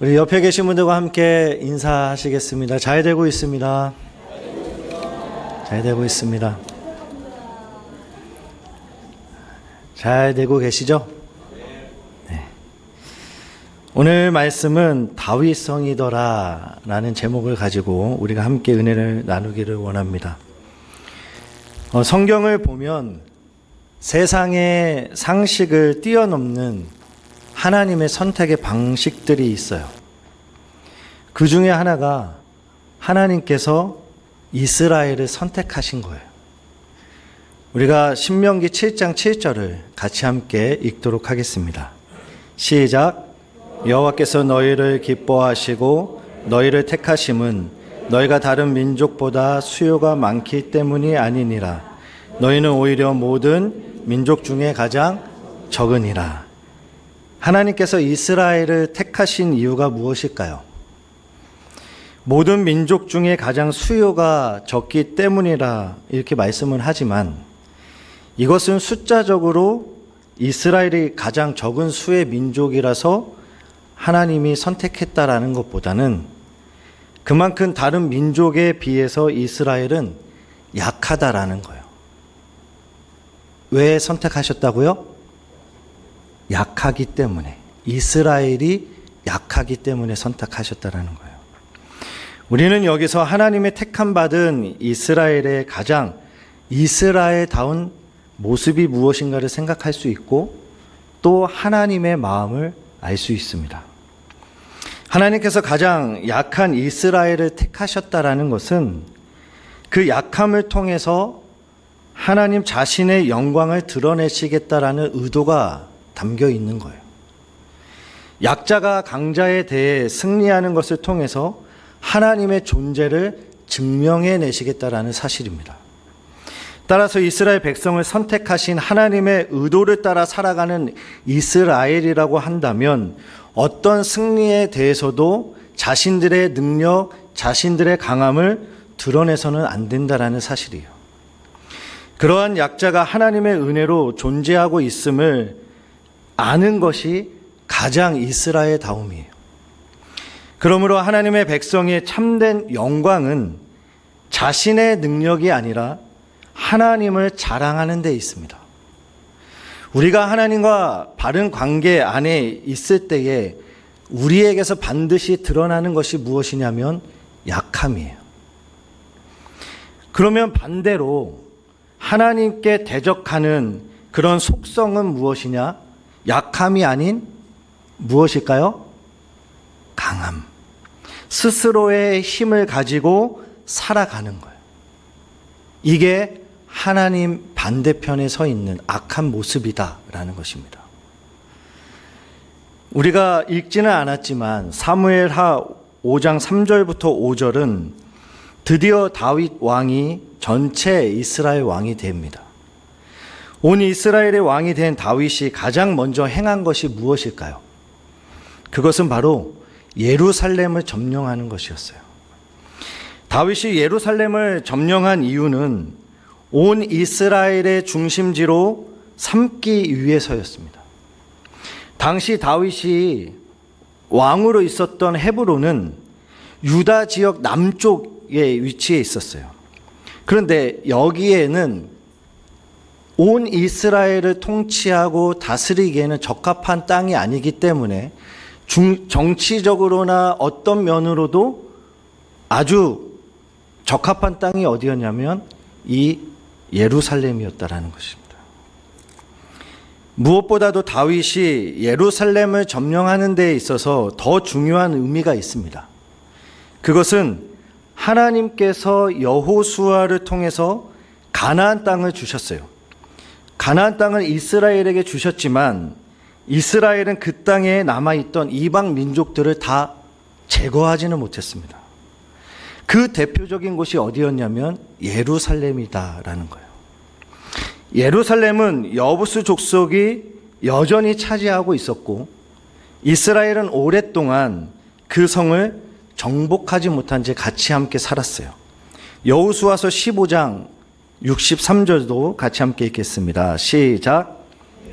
우리 옆에 계신 분들과 함께 인사하시겠습니다. 잘 되고 있습니다. 잘 되고 있습니다. 잘 되고 계시죠? 네. 오늘 말씀은 다윗성이더라 라는 제목을 가지고 우리가 함께 은혜를 나누기를 원합니다. 성경을 보면 세상의 상식을 뛰어넘는 하나님의 선택의 방식들이 있어요. 그 중에 하나가 하나님께서 이스라엘을 선택하신 거예요. 우리가 신명기 7장 7절을 같이 함께 읽도록 하겠습니다. 시작. 여호와께서 너희를 기뻐하시고 너희를 택하심은 너희가 다른 민족보다 수요가 많기 때문이 아니니라. 너희는 오히려 모든 민족 중에 가장 적으니라. 하나님께서 이스라엘을 택하신 이유가 무엇일까요? 모든 민족 중에 가장 수요가 적기 때문이라 이렇게 말씀을 하지만 이것은 숫자적으로 이스라엘이 가장 적은 수의 민족이라서 하나님이 선택했다라는 것보다는 그만큼 다른 민족에 비해서 이스라엘은 약하다라는 거예요. 왜 선택하셨다고요? 약하기 때문에, 이스라엘이 약하기 때문에 선택하셨다라는 거예요. 우리는 여기서 하나님의 택함 받은 이스라엘의 가장 이스라엘다운 모습이 무엇인가를 생각할 수 있고 또 하나님의 마음을 알 수 있습니다. 하나님께서 가장 약한 이스라엘을 택하셨다라는 것은 그 약함을 통해서 하나님 자신의 영광을 드러내시겠다라는 의도가 담겨 있는 거예요. 약자가 강자에 대해 승리하는 것을 통해서 하나님의 존재를 증명해 내시겠다라는 사실입니다. 따라서 이스라엘 백성을 선택하신 하나님의 의도를 따라 살아가는 이스라엘이라고 한다면 어떤 승리에 대해서도 자신들의 능력, 자신들의 강함을 드러내서는 안 된다라는 사실이에요. 그러한 약자가 하나님의 은혜로 존재하고 있음을 아는 것이 가장 이스라엘다움이에요. 그러므로 하나님의 백성의 참된 영광은 자신의 능력이 아니라 하나님을 자랑하는 데 있습니다. 우리가 하나님과 바른 관계 안에 있을 때에 우리에게서 반드시 드러나는 것이 무엇이냐면 약함이에요. 그러면 반대로 하나님께 대적하는 그런 속성은 무엇이냐? 약함이 아닌 무엇일까요? 강함. 스스로의 힘을 가지고 살아가는 거예요. 이게 하나님 반대편에 서 있는 악한 모습이다라는 것입니다. 우리가 읽지는 않았지만 사무엘하 5장 3절부터 5절은 드디어 다윗 왕이 전체 이스라엘 왕이 됩니다. 온 이스라엘의 왕이 된 다윗이 가장 먼저 행한 것이 무엇일까요? 그것은 바로 예루살렘을 점령하는 것이었어요. 다윗이 예루살렘을 점령한 이유는 온 이스라엘의 중심지로 삼기 위해서였습니다. 당시 다윗이 왕으로 있었던 헤브론은 유다 지역 남쪽에 위치해 있었어요. 그런데 여기에는 온 이스라엘을 통치하고 다스리기에는 적합한 땅이 아니기 때문에 정치적으로나 어떤 면으로도 아주 적합한 땅이 어디였냐면 이 예루살렘이었다라는 것입니다. 무엇보다도 다윗이 예루살렘을 점령하는 데 있어서 더 중요한 의미가 있습니다. 그것은 하나님께서 여호수아를 통해서 가나안 땅을 주셨어요. 가나안 땅을 이스라엘에게 주셨지만 이스라엘은 그 땅에 남아있던 이방 민족들을 다 제거하지는 못했습니다. 그 대표적인 곳이 어디였냐면 예루살렘이다라는 거예요. 예루살렘은 여부스 족속이 여전히 차지하고 있었고 이스라엘은 오랫동안 그 성을 정복하지 못한 채 같이 함께 살았어요. 여호수아서 15장 63절도 같이 함께 읽겠습니다. 시작.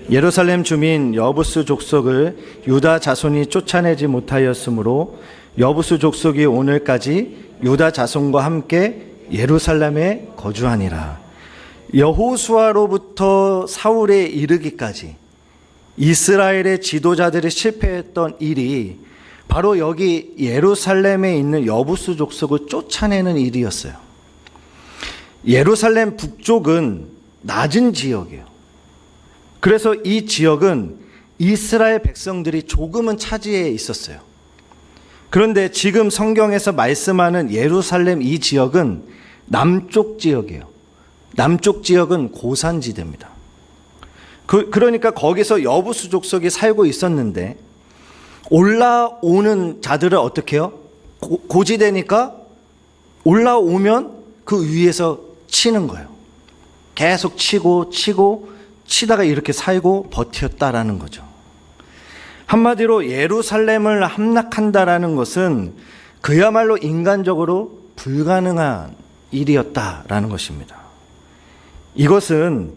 예루살렘 주민 여부스 족속을 유다 자손이 쫓아내지 못하였으므로 여부스 족속이 오늘까지 유다 자손과 함께 예루살렘에 거주하니라. 여호수아로부터 사울에 이르기까지 이스라엘의 지도자들이 실패했던 일이 바로 여기 예루살렘에 있는 여부스 족속을 쫓아내는 일이었어요. 예루살렘 북쪽은 낮은 지역이에요. 그래서 이 지역은 이스라엘 백성들이 조금은 차지해 있었어요. 그런데 지금 성경에서 말씀하는 예루살렘 이 지역은 남쪽 지역이에요. 남쪽 지역은 고산지대입니다. 그러니까 거기서 여부스 족속이 살고 있었는데 올라오는 자들을 어떻게 해요? 고지대니까 올라오면 그 위에서 치는 거예요. 계속 치고 치다가 이렇게 살고 버텼다라는 거죠. 한마디로 예루살렘을 함락한다라는 것은 그야말로 인간적으로 불가능한 일이었다라는 것입니다. 이것은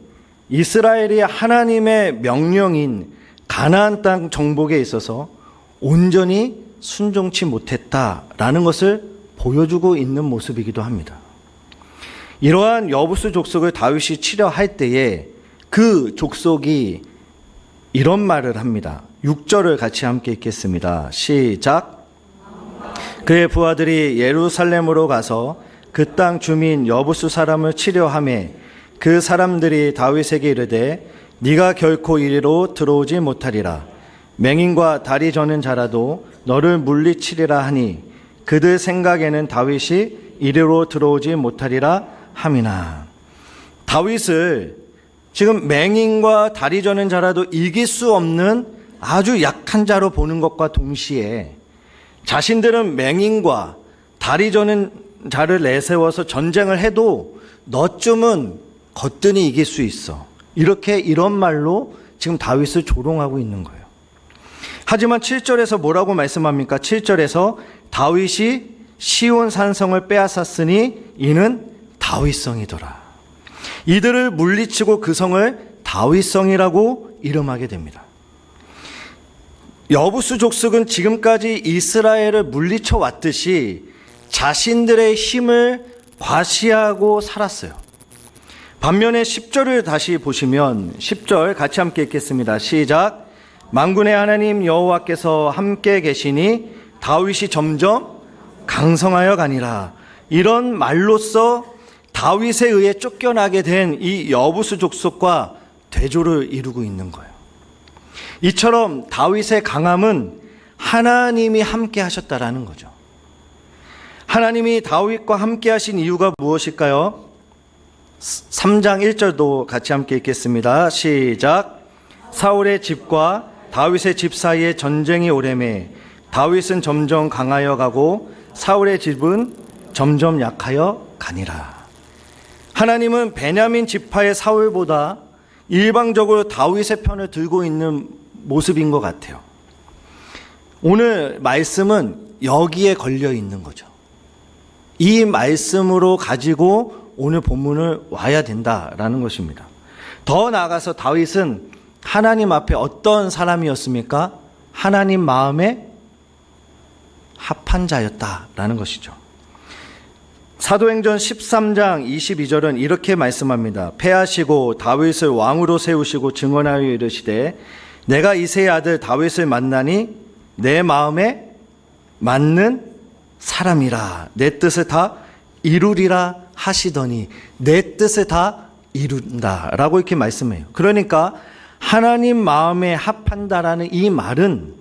이스라엘이 하나님의 명령인 가나안 땅 정복에 있어서 온전히 순종치 못했다라는 것을 보여주고 있는 모습이기도 합니다. 이러한 여부스 족속을 다윗이 치려할 때에 그 족속이 이런 말을 합니다. 6절을 같이 함께 읽겠습니다. 시작. 그의 부하들이 예루살렘으로 가서 그 땅 주민 여부스 사람을 치려하매 그 사람들이 다윗에게 이르되 네가 결코 이리로 들어오지 못하리라. 맹인과 다리 저는 자라도 너를 물리치리라 하니 그들 생각에는 다윗이 이리로 들어오지 못하리라 함이나. 다윗을 지금 맹인과 다리 저는 자라도 이길 수 없는 아주 약한 자로 보는 것과 동시에 자신들은 맹인과 다리 저는 자를 내세워서 전쟁을 해도 너쯤은 거뜬히 이길 수 있어. 이런 말로 지금 다윗을 조롱하고 있는 거예요. 하지만 7절에서 뭐라고 말씀합니까? 7절에서 다윗이 시온 산성을 빼앗았으니 이는 다윗성이더라. 이들을 물리치고 그 성을 다윗성이라고 이름하게 됩니다. 여부스 족속은 지금까지 이스라엘을 물리쳐 왔듯이 자신들의 힘을 과시하고 살았어요. 반면에 10절을 다시 보시면 10절 같이 함께 읽겠습니다. 시작. 만군의 하나님 여호와께서 함께 계시니 다윗이 점점 강성하여 가니라. 이런 말로써 다윗에 의해 쫓겨나게 된 이 여부스 족속과 대조를 이루고 있는 거예요. 이처럼 다윗의 강함은 하나님이 함께 하셨다라는 거죠. 하나님이 다윗과 함께 하신 이유가 무엇일까요? 3장 1절도 같이 함께 읽겠습니다. 시작. 사울의 집과 다윗의 집 사이에 전쟁이 오래매 다윗은 점점 강하여 가고 사울의 집은 점점 약하여 가니라. 하나님은 베냐민 지파의 사울보다 일방적으로 다윗의 편을 들고 있는 모습인 것 같아요. 오늘 말씀은 여기에 걸려 있는 거죠. 이 말씀으로 가지고 오늘 본문을 와야 된다라는 것입니다. 더 나아가서 다윗은 하나님 앞에 어떤 사람이었습니까? 하나님 마음에 합한 자였다라는 것이죠. 사도행전 13장 22절은 이렇게 말씀합니다. 패하시고 다윗을 왕으로 세우시고 증언하여 이르시되 내가 이새의 아들 다윗을 만나니 내 마음에 맞는 사람이라 내 뜻을 다 이루리라 하시더니 내 뜻을 다 이룬다라고 이렇게 말씀해요. 그러니까 하나님 마음에 합한다라는 이 말은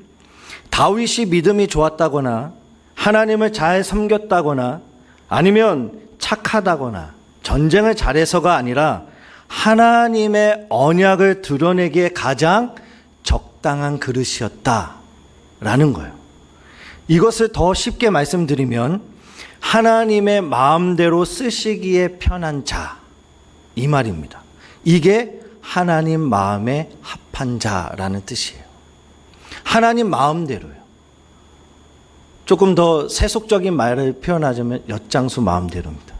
다윗이 믿음이 좋았다거나 하나님을 잘 섬겼다거나 아니면 착하다거나 전쟁을 잘해서가 아니라 하나님의 언약을 드러내기에 가장 적당한 그릇이었다라는 거예요. 이것을 더 쉽게 말씀드리면 하나님의 마음대로 쓰시기에 편한 자, 이 말입니다. 이게 하나님 마음에 합한 자라는 뜻이에요. 하나님 마음대로요. 조금 더 세속적인 말을 표현하자면 엿장수 마음대로입니다.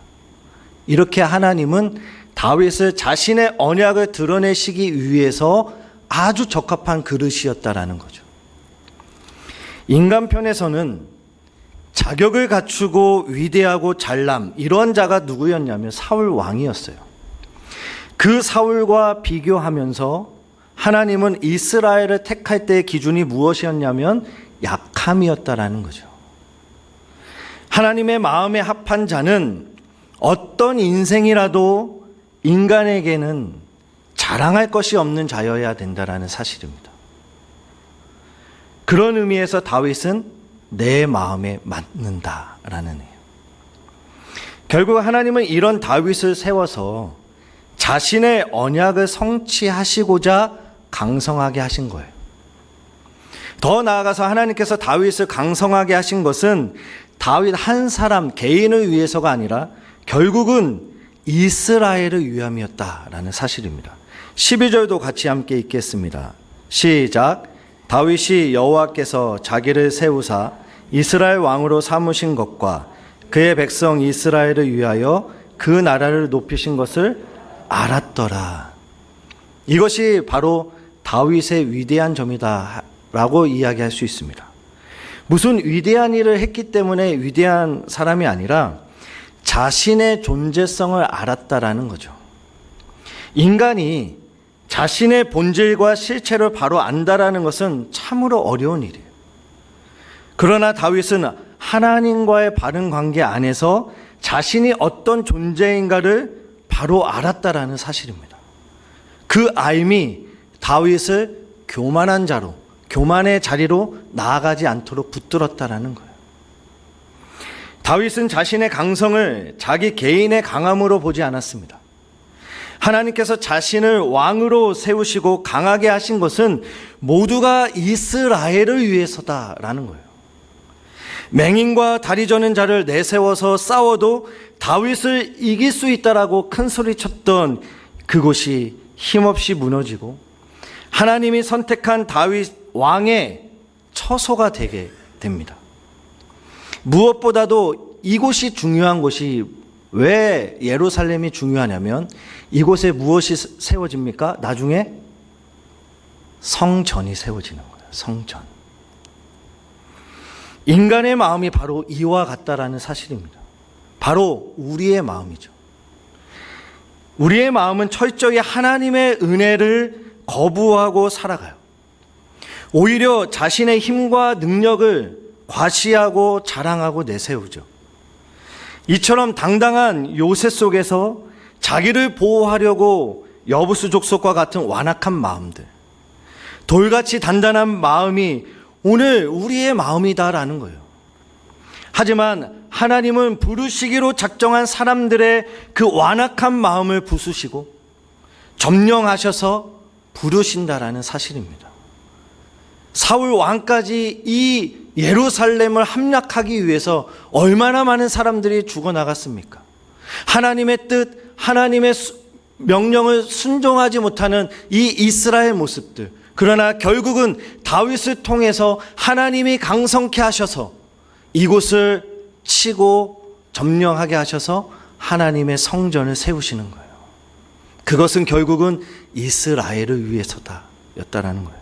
이렇게 하나님은 다윗을 자신의 언약을 드러내시기 위해서 아주 적합한 그릇이었다라는 거죠. 인간 편에서는 자격을 갖추고 위대하고 잘남 이런 자가 누구였냐면 사울 왕이었어요. 그 사울과 비교하면서 하나님은 이스라엘을 택할 때의 기준이 무엇이었냐면 약함이었다라는 거죠. 하나님의 마음에 합한 자는 어떤 인생이라도 인간에게는 자랑할 것이 없는 자여야 된다라는 사실입니다. 그런 의미에서 다윗은 내 마음에 맞는다라는 의미예요. 결국 하나님은 이런 다윗을 세워서 자신의 언약을 성취하시고자 강성하게 하신 거예요. 더 나아가서 하나님께서 다윗을 강성하게 하신 것은 다윗 한 사람 개인을 위해서가 아니라 결국은 이스라엘을 위함이었다라는 사실입니다. 12절도 같이 함께 읽겠습니다. 시작. 다윗이 여호와께서 자기를 세우사 이스라엘 왕으로 삼으신 것과 그의 백성 이스라엘을 위하여 그 나라를 높이신 것을 알았더라. 이것이 바로 다윗의 위대한 점이다 라고 이야기할 수 있습니다. 무슨 위대한 일을 했기 때문에 위대한 사람이 아니라 자신의 존재성을 알았다라는 거죠. 인간이 자신의 본질과 실체를 바로 안다라는 것은 참으로 어려운 일이에요. 그러나 다윗은 하나님과의 바른 관계 안에서 자신이 어떤 존재인가를 바로 알았다라는 사실입니다. 그 알미 다윗을 교만한 자로, 교만의 자리로 나아가지 않도록 붙들었다라는 거예요. 다윗은 자신의 강성을 자기 개인의 강함으로 보지 않았습니다. 하나님께서 자신을 왕으로 세우시고 강하게 하신 것은 모두가 이스라엘을 위해서다라는 거예요. 맹인과 다리 저는 자를 내세워서 싸워도 다윗을 이길 수 있다라고 큰 소리 쳤던 그곳이 힘없이 무너지고 하나님이 선택한 다윗 왕의 처소가 되게 됩니다. 무엇보다도 이곳이 중요한 곳이 왜 예루살렘이 중요하냐면 이곳에 무엇이 세워집니까? 나중에 성전이 세워지는 거예요. 성전. 인간의 마음이 바로 이와 같다라는 사실입니다. 바로 우리의 마음이죠. 우리의 마음은 철저히 하나님의 은혜를 거부하고 살아가요. 오히려 자신의 힘과 능력을 과시하고 자랑하고 내세우죠. 이처럼 당당한 요새 속에서 자기를 보호하려고 여부수 족속과 같은 완악한 마음들, 돌같이 단단한 마음이 오늘 우리의 마음이다라는 거예요. 하지만 하나님은 부르시기로 작정한 사람들의 그 완악한 마음을 부수시고 점령하셔서 부르신다라는 사실입니다. 사울 왕까지 이 예루살렘을 함락하기 위해서 얼마나 많은 사람들이 죽어나갔습니까? 하나님의 뜻, 하나님의 명령을 순종하지 못하는 이 이스라엘 모습들. 그러나 결국은 다윗을 통해서 하나님이 강성케 하셔서 이곳을 치고 점령하게 하셔서 하나님의 성전을 세우시는 거예요. 그것은 결국은 이스라엘을 위해서다였다라는 거예요.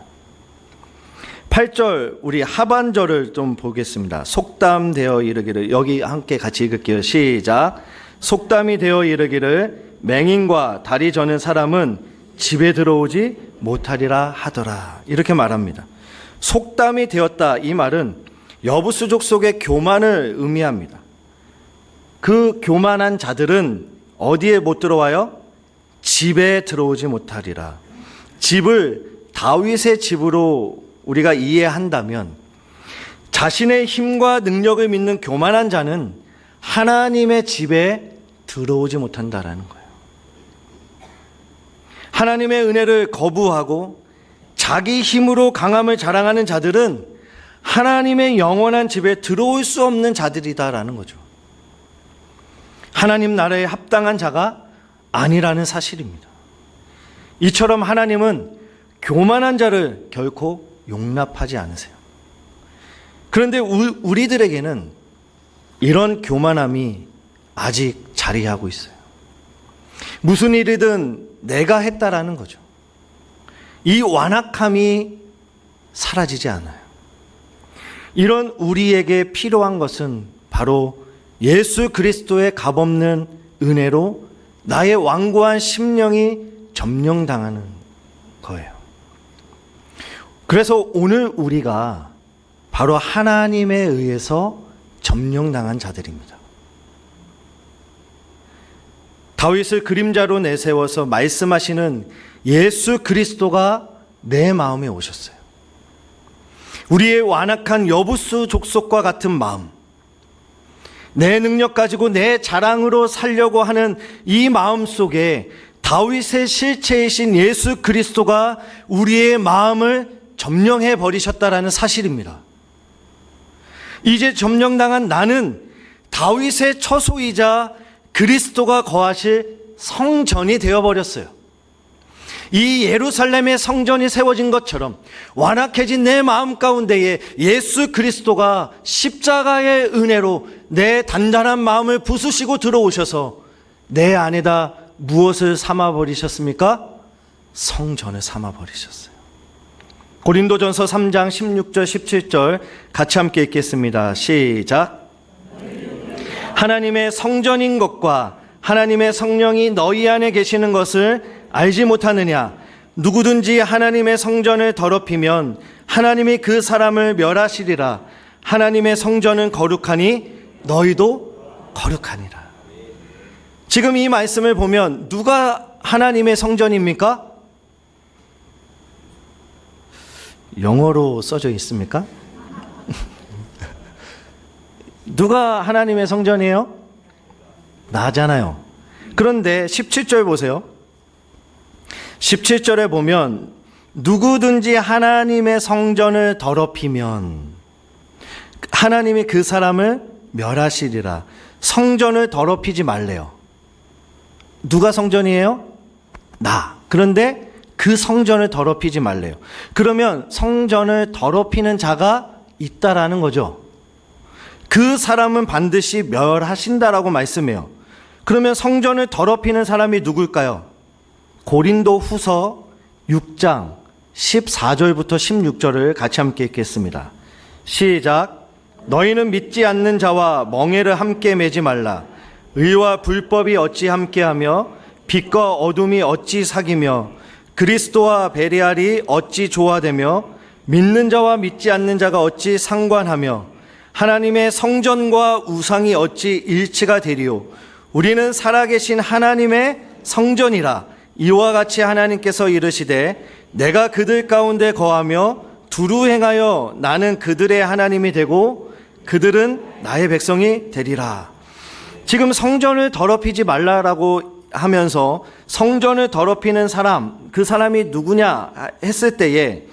8절 우리 하반절을 좀 보겠습니다. 속담되어 이르기를, 여기 함께 같이 읽을게요. 시작. 속담이 되어 이르기를 맹인과 다리 저는 사람은 집에 들어오지 못하리라 하더라. 이렇게 말합니다. 속담이 되었다, 이 말은 여부수 족속의 교만을 의미합니다. 그 교만한 자들은 어디에 못 들어와요? 집에 들어오지 못하리라. 집을 다윗의 집으로 우리가 이해한다면 자신의 힘과 능력을 믿는 교만한 자는 하나님의 집에 들어오지 못한다라는 거예요. 하나님의 은혜를 거부하고 자기 힘으로 강함을 자랑하는 자들은 하나님의 영원한 집에 들어올 수 없는 자들이다라는 거죠. 하나님 나라에 합당한 자가 아니라는 사실입니다. 이처럼 하나님은 교만한 자를 결코 용납하지 않으세요. 그런데 우리들에게는 이런 교만함이 아직 자리하고 있어요. 무슨 일이든 내가 했다라는 거죠. 이 완악함이 사라지지 않아요. 이런 우리에게 필요한 것은 바로 예수 그리스도의 값없는 은혜로 나의 완고한 심령이 점령당하는 거예요. 그래서 오늘 우리가 바로 하나님에 의해서 점령당한 자들입니다. 다윗을 그림자로 내세워서 말씀하시는 예수 그리스도가 내 마음에 오셨어요. 우리의 완악한 여부수 족속과 같은 마음, 내 능력 가지고 내 자랑으로 살려고 하는 이 마음 속에 다윗의 실체이신 예수 그리스도가 우리의 마음을 점령해 버리셨다라는 사실입니다. 이제 점령당한 나는 다윗의 처소이자 그리스도가 거하실 성전이 되어버렸어요. 이 예루살렘의 성전이 세워진 것처럼 완악해진 내 마음 가운데에 예수 그리스도가 십자가의 은혜로 내 단단한 마음을 부수시고 들어오셔서 내 안에다 무엇을 삼아버리셨습니까? 성전을 삼아버리셨어요. 고린도전서 3장 16절 17절 같이 함께 읽겠습니다. 시작. 하나님의 성전인 것과 하나님의 성령이 너희 안에 계시는 것을 알지 못하느냐? 누구든지 하나님의 성전을 더럽히면 하나님이 그 사람을 멸하시리라. 하나님의 성전은 거룩하니 너희도 거룩하니라. 지금 이 말씀을 보면 누가 하나님의 성전입니까? 영어로 써져 있습니까? 누가 하나님의 성전이에요? 나잖아요. 그런데 17절 보세요. 17절에 보면 누구든지 하나님의 성전을 더럽히면 하나님이 그 사람을 멸하시리라. 성전을 더럽히지 말래요. 누가 성전이에요? 나. 그런데 그 성전을 더럽히지 말래요. 그러면 성전을 더럽히는 자가 있다라는 거죠. 그 사람은 반드시 멸하신다라고 말씀해요. 그러면 성전을 더럽히는 사람이 누굴까요? 고린도 후서 6장 14절부터 16절을 같이 함께 읽겠습니다. 시작. 너희는 믿지 않는 자와 멍에를 함께 매지 말라. 의와 불법이 어찌 함께하며 빛과 어둠이 어찌 사귀며 그리스도와 베리알이 어찌 조화되며 믿는 자와 믿지 않는 자가 어찌 상관하며 하나님의 성전과 우상이 어찌 일치가 되리요. 우리는 살아계신 하나님의 성전이라. 이와 같이 하나님께서 이르시되 내가 그들 가운데 거하며 두루 행하여 나는 그들의 하나님이 되고 그들은 나의 백성이 되리라. 지금 성전을 더럽히지 말라라고 하면서 성전을 더럽히는 사람, 그 사람이 누구냐 했을 때에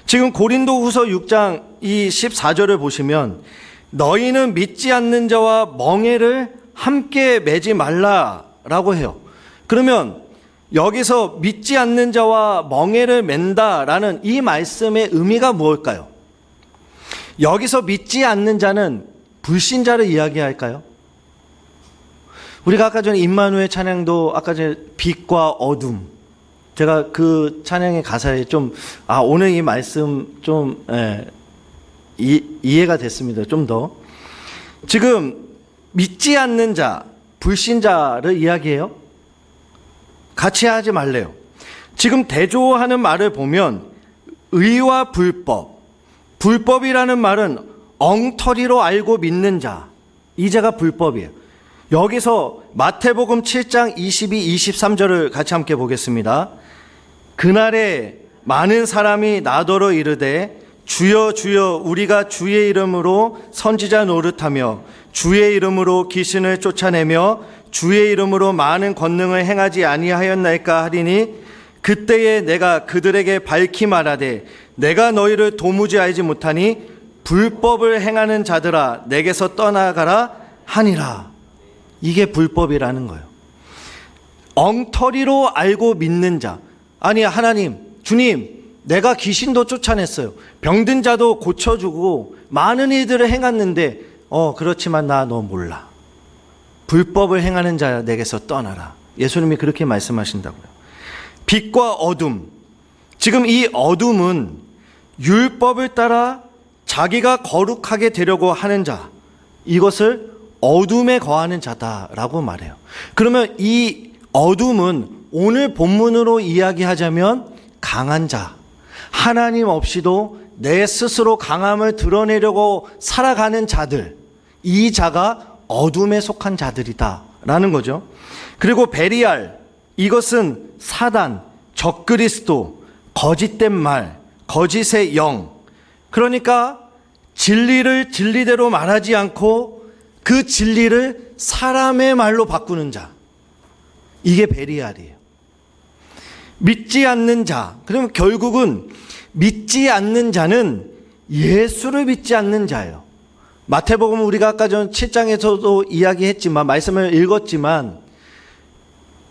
지금 고린도 후서 6장 이 14절을 보시면 너희는 믿지 않는 자와 멍에를 함께 매지 말라라고 해요. 그러면 여기서 믿지 않는 자와 멍에를 맨다라는 이 말씀의 의미가 무엇일까요? 여기서 믿지 않는 자는 불신자를 이야기할까요? 우리가 아까 전에 임마누엘 찬양도 아까 전에 빛과 어둠, 제가 그 찬양의 가사에 좀 오늘 이 말씀 좀 이해가 됐습니다. 좀 더. 지금 믿지 않는 자, 불신자를 이야기해요. 같이 하지 말래요. 지금 대조하는 말을 보면 의와 불법, 불법이라는 말은 엉터리로 알고 믿는 자, 이 자가 불법이에요. 여기서 마태복음 7장 22, 23절을 같이 함께 보겠습니다. 그날에 많은 사람이 나더러 이르되 주여 주여 우리가 주의 이름으로 선지자 노릇하며 주의 이름으로 귀신을 쫓아내며 주의 이름으로 많은 권능을 행하지 아니하였나이까 하리니 그때에 내가 그들에게 밝히 말하되 내가 너희를 도무지 알지 못하니 불법을 행하는 자들아 내게서 떠나가라 하니라. 이게 불법이라는 거예요. 엉터리로 알고 믿는 자. 아니 하나님, 주님, 내가 귀신도 쫓아냈어요. 병든 자도 고쳐주고 많은 일들을 행했는데 그렇지만 나 너 몰라. 불법을 행하는 자 내게서 떠나라. 예수님이 그렇게 말씀하신다고요. 빛과 어둠. 지금 이 어둠은 율법을 따라 자기가 거룩하게 되려고 하는 자, 이것을 어둠에 거하는 자다라고 말해요. 그러면 이 어둠은 오늘 본문으로 이야기하자면 강한 자, 하나님 없이도 내 스스로 강함을 드러내려고 살아가는 자들, 이 자가 어둠에 속한 자들이다라는 거죠. 그리고 베리알, 이것은 사단, 적그리스도, 거짓된 말, 거짓의 영, 그러니까 진리를 진리대로 말하지 않고 그 진리를 사람의 말로 바꾸는 자, 이게 베리알이에요. 믿지 않는 자, 그러면 결국은 믿지 않는 자는 예수를 믿지 않는 자예요. 마태복음 우리가 아까 전 7장에서도 이야기했지만, 말씀을 읽었지만,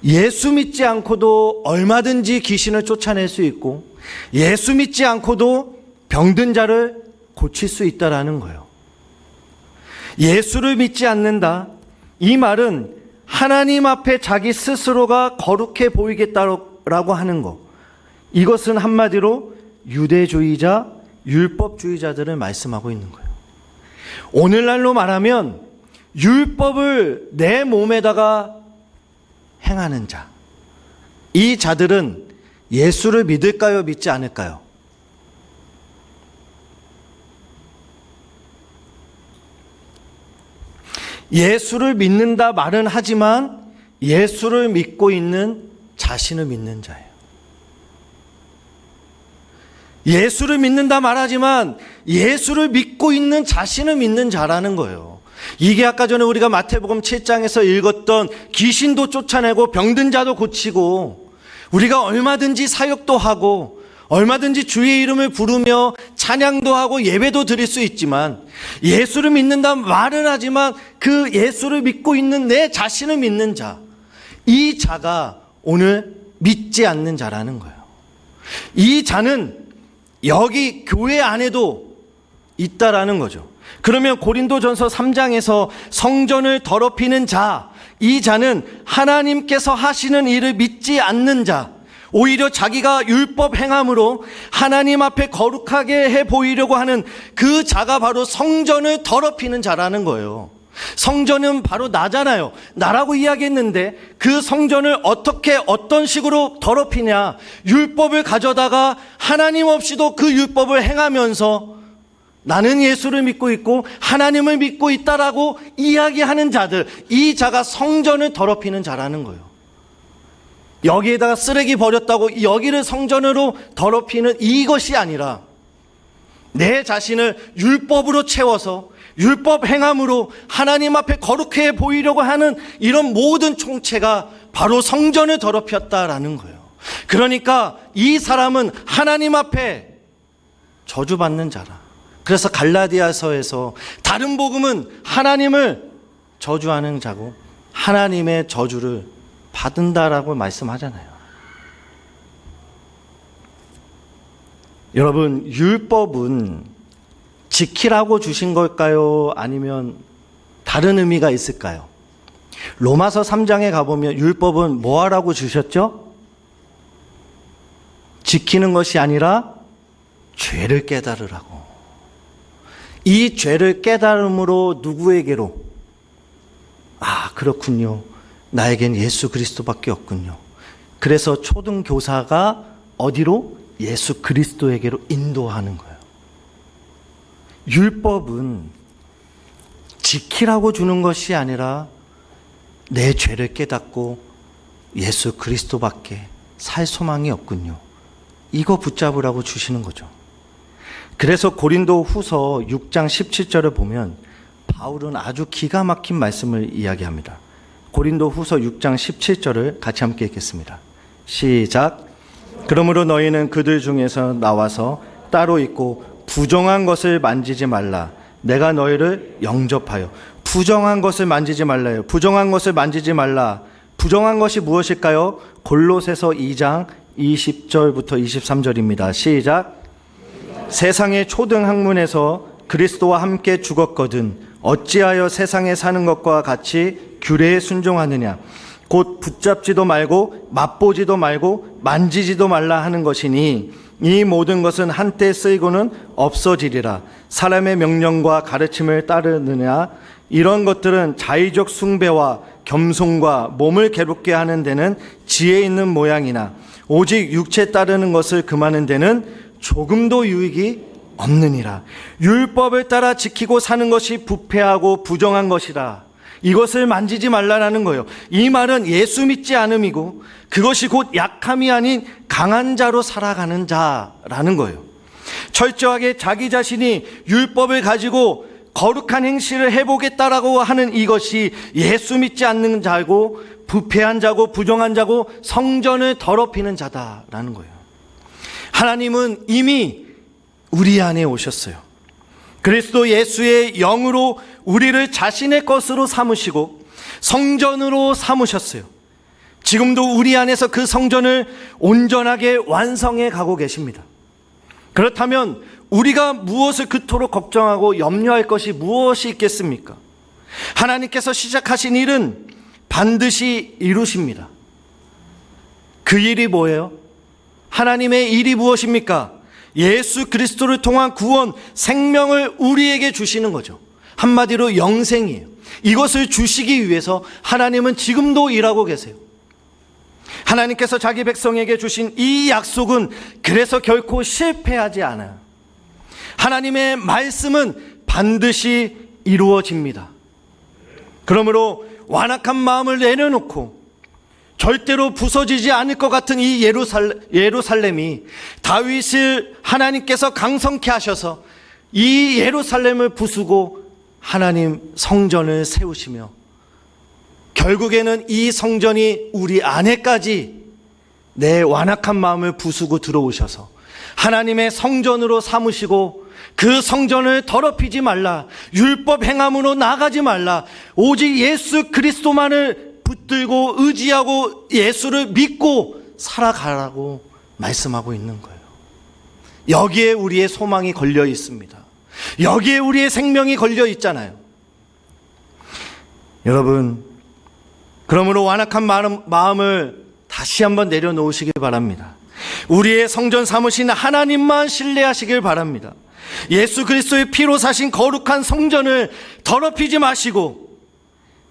예수 믿지 않고도 얼마든지 귀신을 쫓아낼 수 있고 예수 믿지 않고도 병든 자를 고칠 수 있다라는 거예요. 예수를 믿지 않는다, 이 말은 하나님 앞에 자기 스스로가 거룩해 보이겠다라고 하는 것, 이것은 한마디로 유대주의자, 율법주의자들을 말씀하고 있는 거예요. 오늘날로 말하면 율법을 내 몸에다가 행하는 자, 이 자들은 예수를 믿을까요, 믿지 않을까요? 예수를 믿는다 말은 하지만 예수를 믿고 있는 자신을 믿는 자예요. 예수를 믿는다 말하지만 예수를 믿고 있는 자신을 믿는 자라는 거예요. 이게 아까 전에 우리가 마태복음 7장에서 읽었던 귀신도 쫓아내고 병든 자도 고치고, 우리가 얼마든지 사역도 하고 얼마든지 주의 이름을 부르며 찬양도 하고 예배도 드릴 수 있지만, 예수를 믿는다 말은 하지만 그 예수를 믿고 있는 내 자신을 믿는 자, 이 자가 오늘 믿지 않는 자라는 거예요. 이 자는 여기 교회 안에도 있다라는 거죠. 그러면 고린도전서 3장에서 성전을 더럽히는 자, 이 자는 하나님께서 하시는 일을 믿지 않는 자, 오히려 자기가 율법 행함으로 하나님 앞에 거룩하게 해 보이려고 하는 그 자가 바로 성전을 더럽히는 자라는 거예요. 성전은 바로 나잖아요. 나라고 이야기했는데 그 성전을 어떻게 어떤 식으로 더럽히냐, 율법을 가져다가 하나님 없이도 그 율법을 행하면서 나는 예수를 믿고 있고 하나님을 믿고 있다라고 이야기하는 자들, 이 자가 성전을 더럽히는 자라는 거예요. 여기에다가 쓰레기 버렸다고 여기를 성전으로 더럽히는 이것이 아니라 내 자신을 율법으로 채워서 율법 행함으로 하나님 앞에 거룩해 보이려고 하는 이런 모든 총체가 바로 성전을 더럽혔다라는 거예요. 그러니까 이 사람은 하나님 앞에 저주받는 자라. 그래서 갈라디아서에서 다른 복음은 하나님을 저주하는 자고 하나님의 저주를 받는다라고 말씀하잖아요. 여러분, 율법은 지키라고 주신 걸까요? 아니면 다른 의미가 있을까요? 로마서 3장에 가보면 율법은 뭐 하라고 주셨죠? 지키는 것이 아니라 죄를 깨달으라고. 이 죄를 깨달음으로 누구에게로? 아, 그렇군요. 나에겐 예수 그리스도밖에 없군요. 그래서 초등교사가 어디로? 예수 그리스도에게로 인도하는 거예요. 율법은 지키라고 주는 것이 아니라 내 죄를 깨닫고 예수 그리스도밖에 살 소망이 없군요. 이거 붙잡으라고 주시는 거죠. 그래서 고린도 후서 6장 17절을 보면 바울은 아주 기가 막힌 말씀을 이야기합니다. 고린도 후서 6장 17절을 같이 함께 읽겠습니다. 시작. 그러므로 너희는 그들 중에서 나와서 따로 있고 부정한 것을 만지지 말라. 내가 너희를 영접하여. 부정한 것을 만지지 말라요. 부정한 것을 만지지 말라. 부정한 것이 무엇일까요? 골로새서 2장 20절부터 23절입니다. 시작. 세상의 초등 학문에서 그리스도와 함께 죽었거든 어찌하여 세상에 사는 것과 같이 규례에 순종하느냐. 곧 붙잡지도 말고 맛보지도 말고 만지지도 말라 하는 것이니 이 모든 것은 한때 쓰이고는 없어지리라. 사람의 명령과 가르침을 따르느냐? 이런 것들은 자의적 숭배와 겸손과 몸을 괴롭게 하는 데는 지혜 있는 모양이나 오직 육체 따르는 것을 금하는 데는 조금도 유익이 없느니라. 율법을 따라 지키고 사는 것이 부패하고 부정한 것이라. 이것을 만지지 말라라는 거예요. 이 말은 예수 믿지 않음이고 그것이 곧 약함이 아닌 강한 자로 살아가는 자라는 거예요. 철저하게 자기 자신이 율법을 가지고 거룩한 행실을 해보겠다라고 하는 이것이 예수 믿지 않는 자고 부패한 자고 부정한 자고 성전을 더럽히는 자다라는 거예요. 하나님은 이미 우리 안에 오셨어요. 그리스도 예수의 영으로 우리를 자신의 것으로 삼으시고 성전으로 삼으셨어요. 지금도 우리 안에서 그 성전을 온전하게 완성해 가고 계십니다. 그렇다면 우리가 무엇을 그토록 걱정하고 염려할 것이 무엇이 있겠습니까? 하나님께서 시작하신 일은 반드시 이루십니다. 그 일이 뭐예요? 하나님의 일이 무엇입니까? 예수 그리스도를 통한 구원, 생명을 우리에게 주시는 거죠. 한마디로 영생이에요. 이것을 주시기 위해서 하나님은 지금도 일하고 계세요. 하나님께서 자기 백성에게 주신 이 약속은 그래서 결코 실패하지 않아요. 하나님의 말씀은 반드시 이루어집니다. 그러므로 완악한 마음을 내려놓고 절대로 부서지지 않을 것 같은 이 예루살렘이 다윗을 하나님께서 강성케 하셔서 이 예루살렘을 부수고 하나님 성전을 세우시며 결국에는 이 성전이 우리 안에까지 내 완악한 마음을 부수고 들어오셔서 하나님의 성전으로 삼으시고 그 성전을 더럽히지 말라, 율법 행함으로 나가지 말라, 오직 예수 그리스도만을 붙들고 의지하고 예수를 믿고 살아가라고 말씀하고 있는 거예요. 여기에 우리의 소망이 걸려 있습니다. 여기에 우리의 생명이 걸려 있잖아요. 여러분, 그러므로 완악한 마음을 다시 한번 내려놓으시길 바랍니다. 우리의 성전 삼으신 하나님만 신뢰하시길 바랍니다. 예수 그리스도의 피로 사신 거룩한 성전을 더럽히지 마시고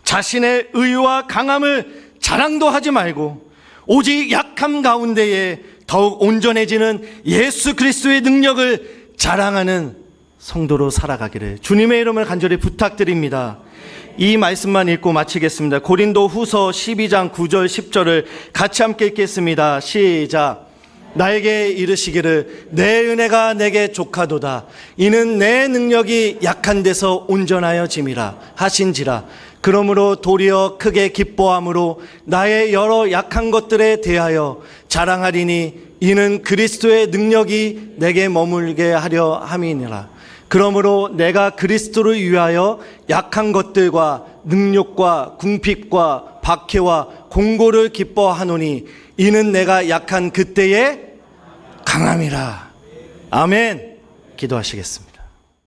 자신의 의와 강함을 자랑도 하지 말고 오직 약함 가운데에 더욱 온전해지는 예수 그리스도의 능력을 자랑하는 성도로 살아가기를 주님의 이름을 간절히 부탁드립니다. 이 말씀만 읽고 마치겠습니다. 고린도 후서 12장 9절 10절을 같이 함께 읽겠습니다. 시작. 나에게 이르시기를 내 은혜가 내게 족하도다. 이는 내 능력이 약한 데서 온전하여 짐이라 하신지라. 그러므로 도리어 크게 기뻐함으로 나의 여러 약한 것들에 대하여 자랑하리니 이는 그리스도의 능력이 내게 머물게 하려 함이니라. 그러므로 내가 그리스도를 위하여 약한 것들과 능욕과 궁핍과 박해와 공고를 기뻐하노니 이는 내가 약한 그때의 강함이라. 아멘. 기도하시겠습니다.